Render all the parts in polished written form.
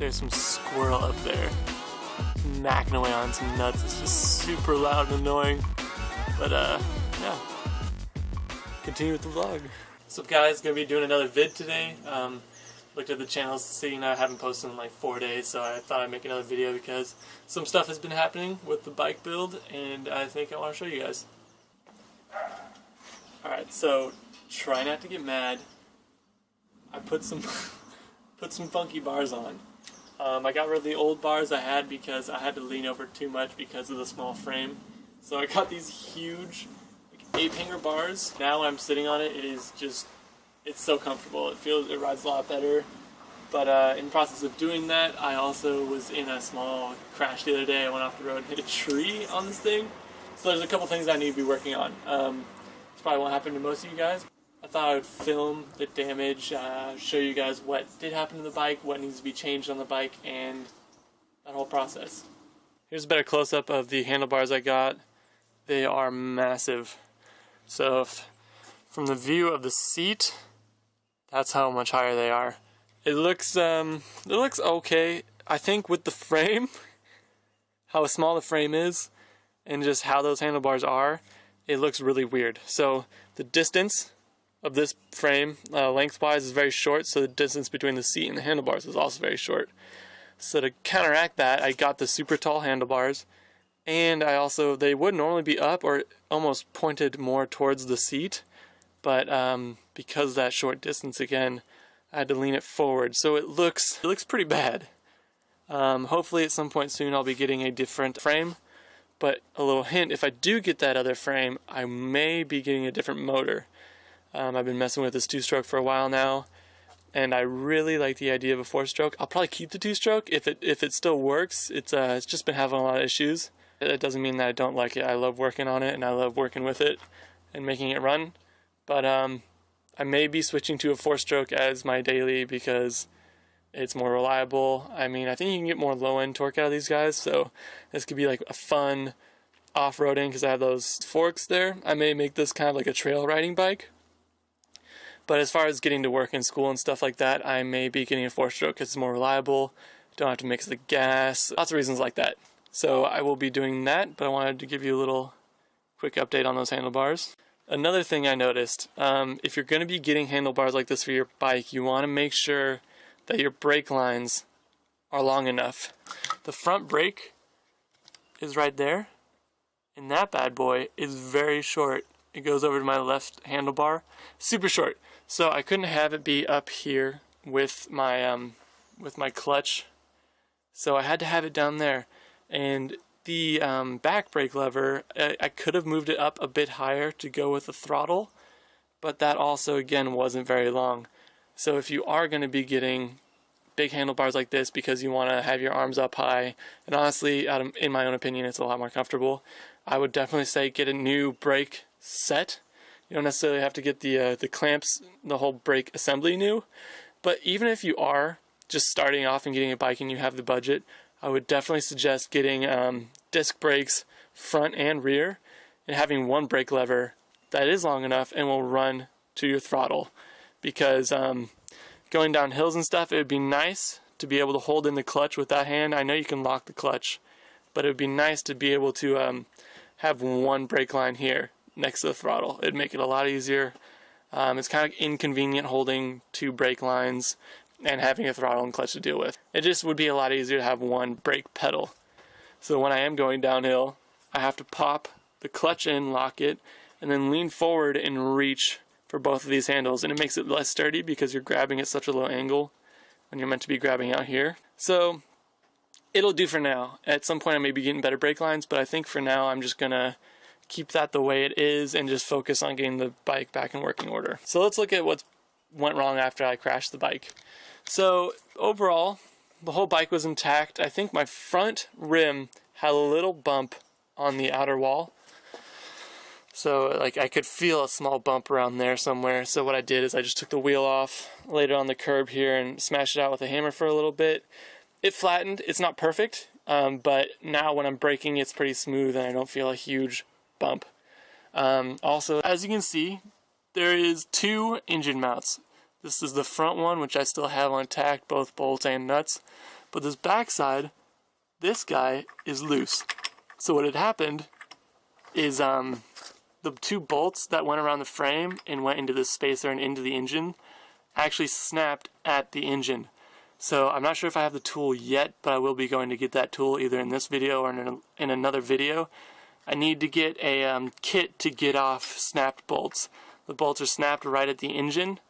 there's some squirrel up there knacking away on some nuts. It's just super loud and annoying. But yeah, continue with the vlog. What's up guys, gonna be doing another vid today. Looked at the channel, seeing I haven't posted in like 4 days, so I thought I'd make another video because some stuff has been happening with the bike build and I think I want to show you guys. Alright, so try not to get mad. I put some funky bars on. I got rid of the old bars I had because I had to lean over too much because of the small frame. So I got these huge like 8-hanger bars. Now when I'm sitting on it, it's so comfortable. It rides a lot better. But in the process of doing that, I also was in a small crash the other day. I went off the road and hit a tree on this thing. So there's a couple things I need to be working on. This probably won't happen to most of you guys. I thought I would film the damage, show you guys what did happen to the bike, what needs to be changed on the bike, and that whole process. Here's a better close-up of the handlebars I got. They are massive. So from the view of the seat, that's how much higher they are. It looks okay. I think with the frame, how small the frame is, and just how those handlebars are, it looks really weird. So the distance of this frame lengthwise is very short, so the distance between the seat and the handlebars is also very short. So to counteract that, I got the super tall handlebars, and they would normally be up or almost pointed more towards the seat, but because of that short distance again, I had to lean it forward, so it looks pretty bad. Hopefully at some point soon I'll be getting a different frame, but a little hint, if I do get that other frame, I may be getting a different motor. I've been messing with this 2-stroke for a while now, and I really like the idea of a 4-stroke. I'll probably keep the 2-stroke if it still works. It's just been having a lot of issues. It doesn't mean that I don't like it. I love working on it and I love working with it and making it run. But I may be switching to a 4-stroke as my daily because it's more reliable. I mean, I think you can get more low-end torque out of these guys, so this could be like a fun off-roading because I have those forks there. I may make this kind of like a trail riding bike. But as far as getting to work in school and stuff like that, I may be getting a 4-stroke because it's more reliable. Don't have to mix the gas. Lots of reasons like that. So I will be doing that, but I wanted to give you a little quick update on those handlebars. Another thing I noticed, if you're going to be getting handlebars like this for your bike, you want to make sure that your brake lines are long enough. The front brake is right there, and that bad boy is very short. It goes over to my left handlebar, super short. So I couldn't have it be up here with my clutch. So I had to have it down there. And the back brake lever, I could have moved it up a bit higher to go with the throttle, but that also again wasn't very long. So if you are going to be getting big handlebars like this because you want to have your arms up high, and honestly, in my own opinion, it's a lot more comfortable, I would definitely say get a new brake set. You don't necessarily have to get the clamps, the whole brake assembly new, but even if you are just starting off and getting a bike and you have the budget, I would definitely suggest getting disc brakes front and rear and having one brake lever that is long enough and will run to your throttle, because going down hills and stuff, it would be nice to be able to hold in the clutch with that hand. I know you can lock the clutch, but it would be nice to be able to have one brake line here next to the throttle. It'd make it a lot easier. It's kind of inconvenient holding 2 brake lines and having a throttle and clutch to deal with. It just would be a lot easier to have one brake pedal. So when I am going downhill, I have to pop the clutch in, lock it, and then lean forward and reach for both of these handles. And it makes it less sturdy because you're grabbing at such a low angle when you're meant to be grabbing out here. So it'll do for now. At some point I may be getting better brake lines, but I think for now I'm just gonna keep that the way it is and just focus on getting the bike back in working order. So let's look at what went wrong after I crashed the bike. So overall, the whole bike was intact. I think my front rim had a little bump on the outer wall. So like I could feel a small bump around there somewhere. So what I did is I just took the wheel off, laid it on the curb here and smashed it out with a hammer for a little bit. It flattened. It's not perfect, but now when I'm braking, it's pretty smooth and I don't feel a huge bump. Also, as you can see, there is 2 engine mounts. This is the front one, which I still have intact, both bolts and nuts. But this backside, this guy is loose. So what had happened is the two bolts that went around the frame and went into the spacer and into the engine actually snapped at the engine. So I'm not sure if I have the tool yet, but I will be going to get that tool either in this video or in another video. I need to get a kit to get off snapped bolts. The bolts are snapped right at the engine,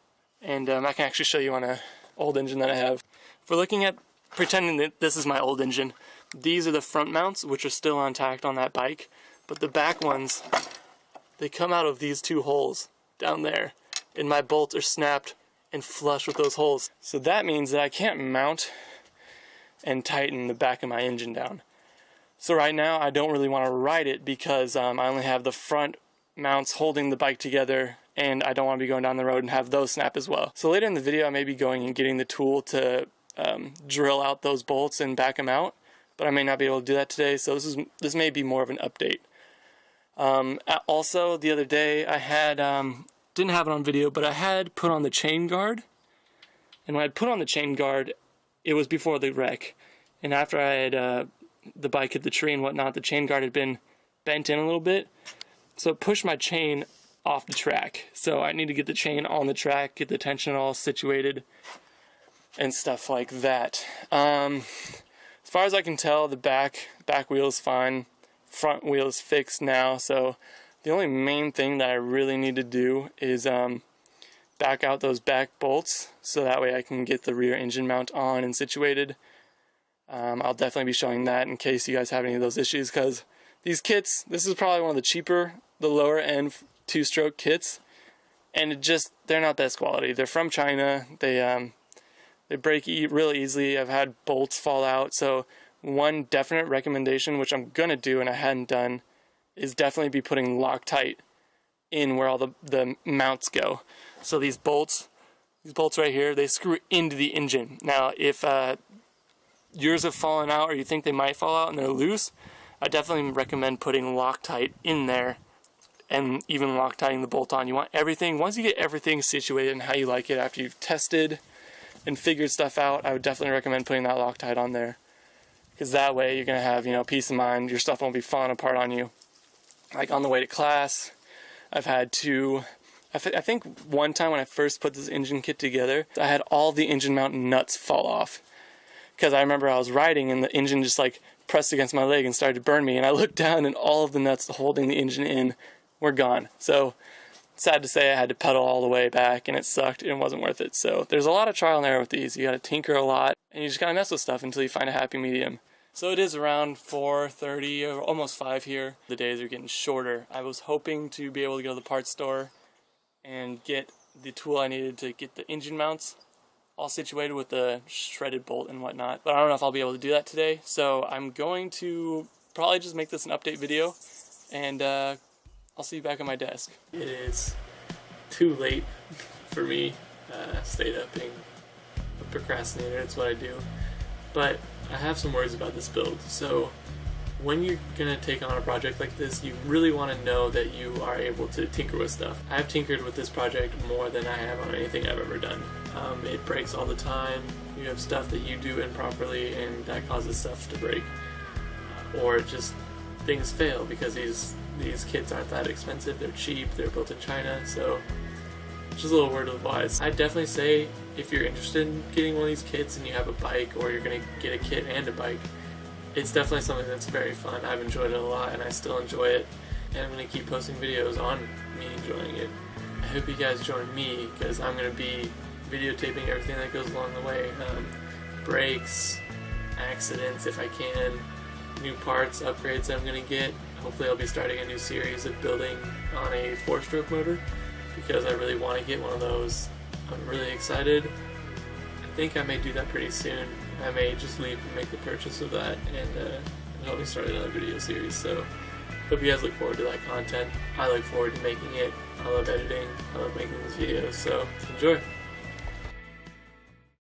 and I can actually show you on an old engine that I have. If we're looking at, pretending that this is my old engine, these are the front mounts, which are still intact on that bike, but the back ones, they come out of these two holes down there, and my bolts are snapped and flush with those holes. So that means that I can't mount and tighten the back of my engine down. So right now I don't really want to ride it because I only have the front mounts holding the bike together, and I don't want to be going down the road and have those snap as well. So later in the video I may be going and getting the tool to drill out those bolts and back them out, but I may not be able to do that today, so this may be more of an update. Also, the other day I had didn't have it on video, but I had put on the chain guard, and when I had put on the chain guard, it was before the wreck, and after I had the bike hit the tree and whatnot, the chain guard had been bent in a little bit, so it pushed my chain off the track. So I need to get the chain on the track, get the tension all situated and stuff like that. As far as I can tell, the back wheel is fine, front wheel is fixed now, so the only main thing that I really need to do is back out those back bolts so that way I can get the rear engine mount on and situated. I'll definitely be showing that in case you guys have any of those issues, because these kits, this is probably one of the cheaper, the lower end two-stroke kits, and they're not best quality. They're from China. They break really easily. I've had bolts fall out, so one definite recommendation, which I'm gonna do and I hadn't done, is definitely be putting Loctite in where all the mounts go. So these bolts right here, they screw into the engine. Now, if yours have fallen out or you think they might fall out and they're loose, I definitely recommend putting Loctite in there and even Loctiting the bolt on. You want everything, once you get everything situated and how you like it after you've tested and figured stuff out, I would definitely recommend putting that Loctite on there, because that way you're going to have, peace of mind. Your stuff won't be falling apart on you. Like on the way to class, I've had to, I think one time when I first put this engine kit together, I had all the engine mount nuts fall off. Because I remember I was riding and the engine just like pressed against my leg and started to burn me, and I looked down and all of the nuts holding the engine in were gone. So sad to say I had to pedal all the way back, and it sucked and it wasn't worth it. So there's a lot of trial and error with these. You gotta tinker a lot and you just gotta mess with stuff until you find a happy medium. So it is around 4:30 or almost 5 here. The days are getting shorter. I was hoping to be able to go to the parts store and get the tool I needed to get the engine mounts all situated with the shredded bolt and whatnot, but I don't know if I'll be able to do that today. So I'm going to probably just make this an update video, and I'll see you back at my desk. It is too late for me. Stayed up being a procrastinator, it's what I do. But I have some worries about this build. So when you're gonna take on a project like this, you really want to know that you are able to tinker with stuff. I've tinkered with this project more than I have on anything I've ever done. It breaks all the time. You have stuff that you do improperly and that causes stuff to break. Or just things fail because these kits aren't that expensive, they're cheap, they're built in China, so just a little word of advice. I'd definitely say if you're interested in getting one of these kits and you have a bike, or you're going to get a kit and a bike, it's definitely something that's very fun. I've enjoyed it a lot and I still enjoy it, and I'm going to keep posting videos on me enjoying it. I hope you guys join me, because I'm going to be videotaping everything that goes along the way. Breaks, accidents if I can, new parts, upgrades that I'm going to get. Hopefully I'll be starting a new series of building on a 4-stroke motor, because I really want to get one of those. I'm really excited. I think I may do that pretty soon. I may just leave and make the purchase of that and help me start another video series. So hope you guys look forward to that content. I look forward to making it. I love editing. I love making these videos. So enjoy.